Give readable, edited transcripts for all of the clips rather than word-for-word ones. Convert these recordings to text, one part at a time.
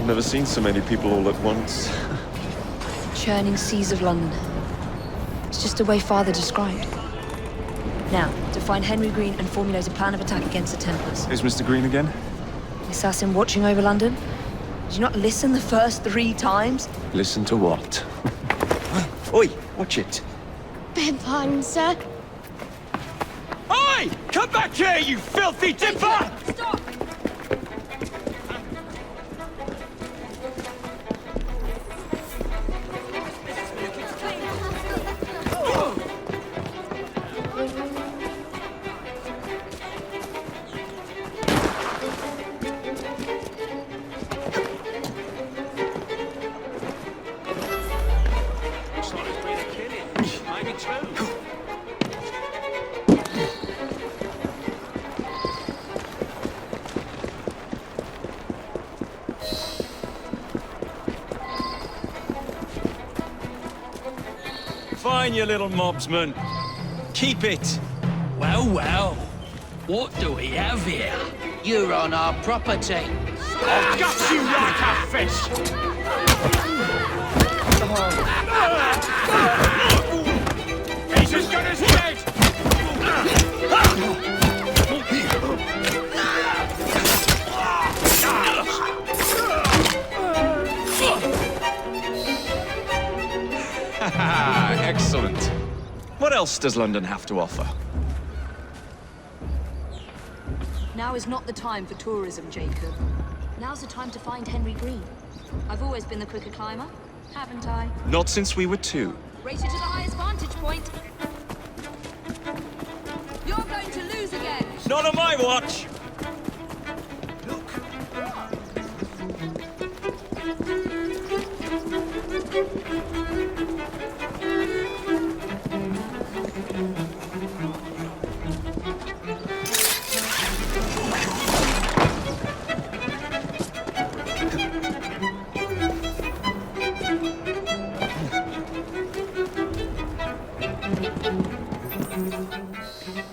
I've never seen so many people all at once. Churning seas of London. It's just the way Father described. Now, to find Henry Green and formulate a plan of attack against the Templars. Who's Mr. Green again? The assassin watching over London? Did you not listen the first 3 times? Listen to what? Oi, watch it. Beg pardon, sir. Oi! Come back here, you filthy dipper! Stop! Fine, you little mobsman. Keep it. Well, well. What do we have here? You're on our property. I'll gut you like a fish! He's as good as dead! Excellent. What else does London have to offer? Now is not the time for tourism, Jacob. Now's the time to find Henry Green. I've always been the quicker climber, haven't I? Not since we were 2. Race you to the highest vantage point. You're going to lose again. Not on my watch!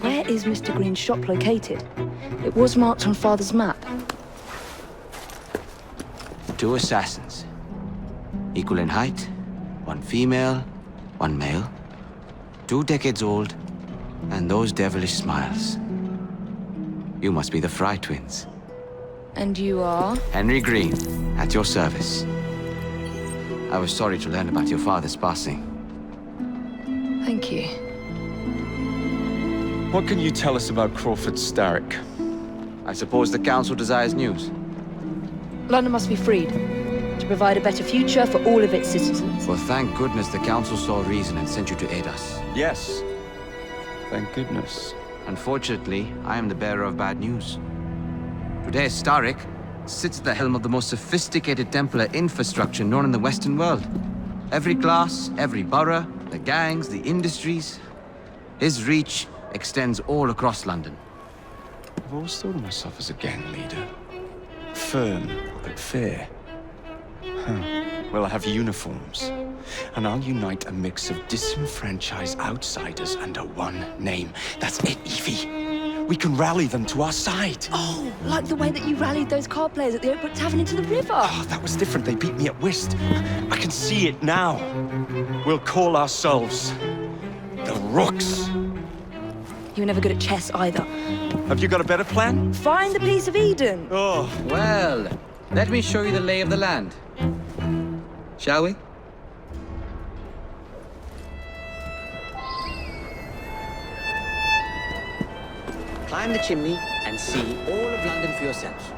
Where is Mr. Green's shop located? It was marked on Father's map. 2 assassins. Equal in height. 1 female, 1 male. 2 decades old. And those devilish smiles. You must be the Frye twins. And you are? Henry Green, at your service. I was sorry to learn about your father's passing. Thank you. What can you tell us about Crawford Starrick? I suppose the council desires news. London must be freed, to provide a better future for all of its citizens. Well, thank goodness the council saw reason and sent you to aid us. Yes. Thank goodness. Unfortunately, I am the bearer of bad news. Today, Starrick sits at the helm of the most sophisticated Templar infrastructure known in the Western world. Every class, every borough, the gangs, the industries. His reach extends all across London. I've always thought of myself as a gang leader. Firm, but fair. Well, I have uniforms. And I'll unite a mix of disenfranchised outsiders under one name. That's it, Evie. We can rally them to our side. Oh, like the way that you rallied those card players at the Oakbrook Tavern into the river. Oh, that was different. They beat me at whist. I can see it now. We'll call ourselves the Rooks. You were never good at chess either. Have you got a better plan? Find the piece of Eden. Oh, Well, let me show you the lay of the land. Shall we? Climb the chimney and see all of London for yourself.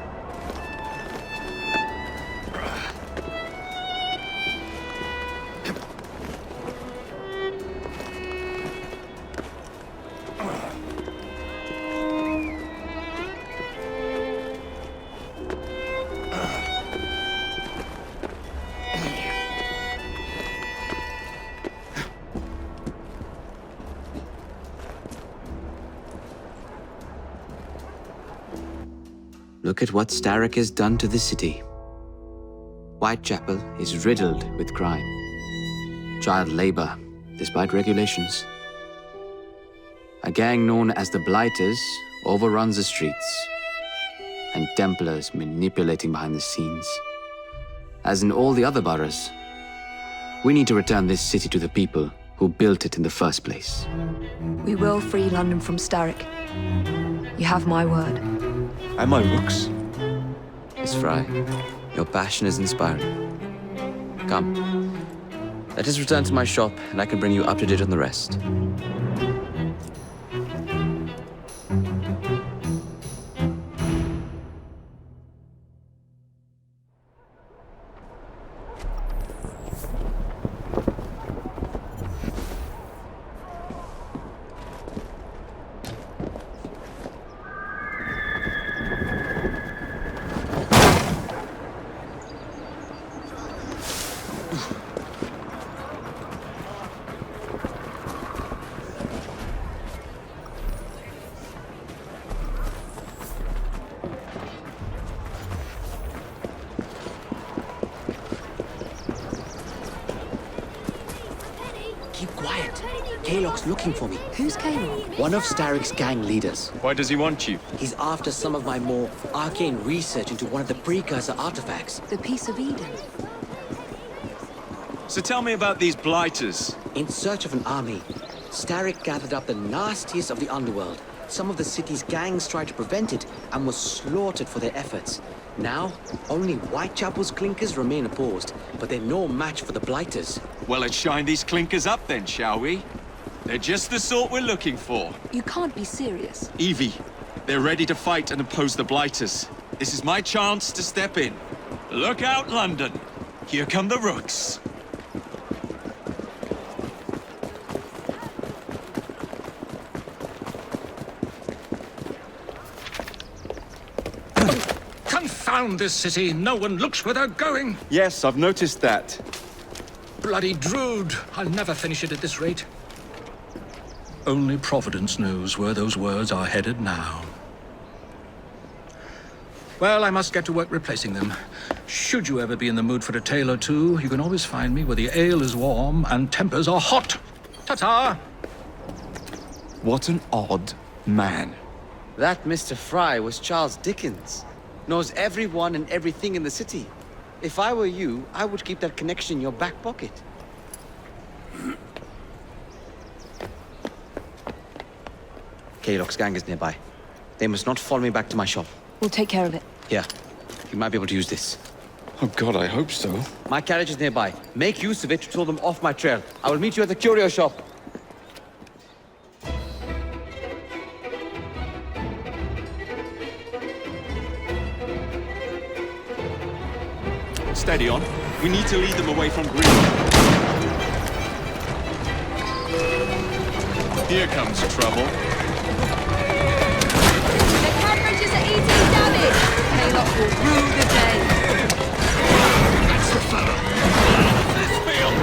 Look at what Starrick has done to the city. Whitechapel is riddled with crime. Child labor, despite regulations. A gang known as the Blighters overruns the streets, and Templars manipulating behind the scenes. as in all the other boroughs. We need to return this city to the people who built it in the first place. We will free London from Starrick. You have my word. And my looks? Miss Frye, your passion is inspiring. Come, let us return to my shop, and I can bring you up to date on the rest. Keep quiet. Kaylock's looking for me. Who's Kaylock? One of Starrick's gang leaders. Why does he want you? He's after some of my more arcane research into one of the precursor artifacts. The Piece of Eden. So tell me about these blighters. In search of an army, Starrick gathered up the nastiest of the underworld. Some of the city's gangs tried to prevent it and were slaughtered for their efforts. Now, only Whitechapel's clinkers remain opposed, but they're no match for the blighters. Well, let's shine these clinkers up then, shall we? They're just the sort we're looking for. You can't be serious. Evie, they're ready to fight and oppose the blighters. This is my chance to step in. Look out, London. Here come the rooks. Confound this city! No one looks where they're going! Yes, I've noticed that. Bloody Drood! I'll never finish it at this rate. Only Providence knows where those words are headed now. Well, I must get to work replacing them. Should you ever be in the mood for a tale or two, you can always find me where the ale is warm and tempers are hot. Ta-ta! What an odd man. That Mr. Frye was Charles Dickens. Knows everyone and everything in the city. If I were you, I would keep that connection in your back pocket. Kaylock's gang is nearby. They must not follow me back to my shop. We'll take care of it. Here, you might be able to use this. Oh God, I hope so. My carriage is nearby. Make use of it to throw them off my trail. I will meet you at the curio shop. Steady on. We need to lead them away from Green. Here comes trouble. The cartridges are eating damage! Kaylock will rue the day. That's the fella! This field!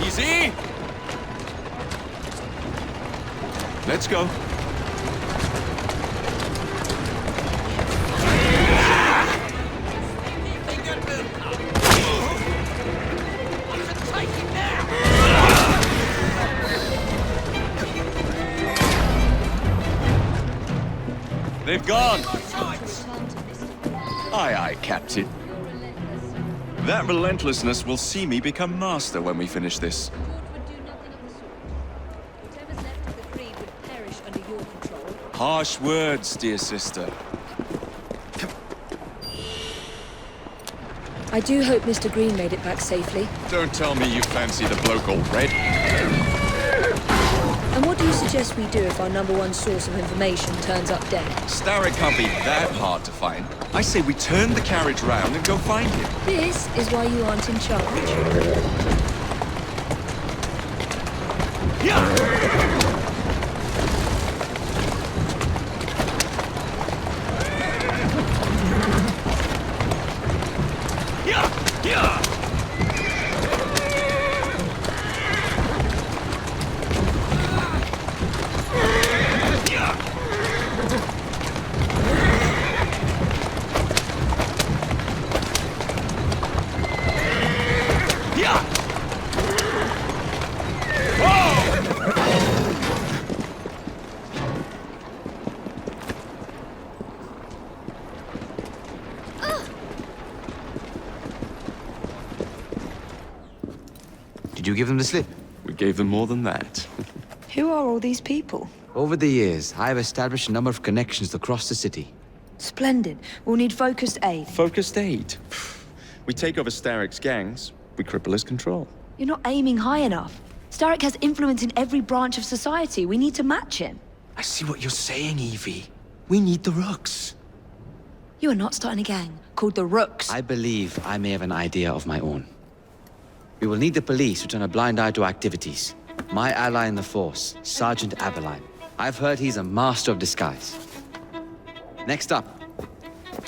Easy! Let's go. They've gone. Aye, aye, Captain. That relentlessness will see me become master when we finish this. Whatever's left of the Creed would perish under your control. Harsh words, dear sister. I do hope Mr. Green made it back safely. Don't tell me you fancy the bloke all red. And what do you suggest we do if our #1 source of information turns up dead? Starrick can't be that hard to find. I say we turn the carriage round and go find him. This is why you aren't in charge. Did you give them the slip? We gave them more than that. Who are all these people? Over the years, I have established a number of connections across the city. Splendid. We'll need focused aid. Focused aid. We take over Starrick's gangs, we cripple his control. You're not aiming high enough. Starrick has influence in every branch of society. We need to match him. I see what you're saying, Evie. We need the Rooks. You are not starting a gang called the Rooks. I believe I may have an idea of my own. We will need the police to turn a blind eye to activities. My ally in the force, Sergeant Aberline. I've heard he's a master of disguise. Next up,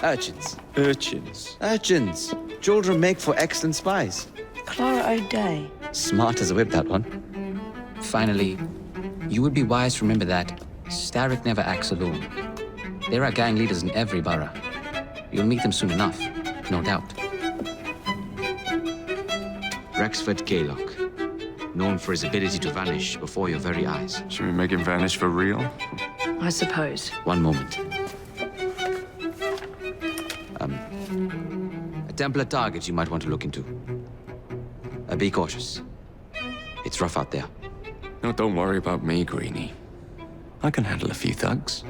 urchins. Urchins? Urchins! Children make for excellent spies. Clara O'Day. Smart as a whip, that one. Finally, you would be wise to remember that Starrick never acts alone. There are gang leaders in every borough. You'll meet them soon enough, no doubt. Rexford Gaylock, known for his ability to vanish before your very eyes. Should we make him vanish for real? I suppose. One moment. A Templar target you might want to look into. Be cautious. It's rough out there. No, don't worry about me, Greenie. I can handle a few thugs.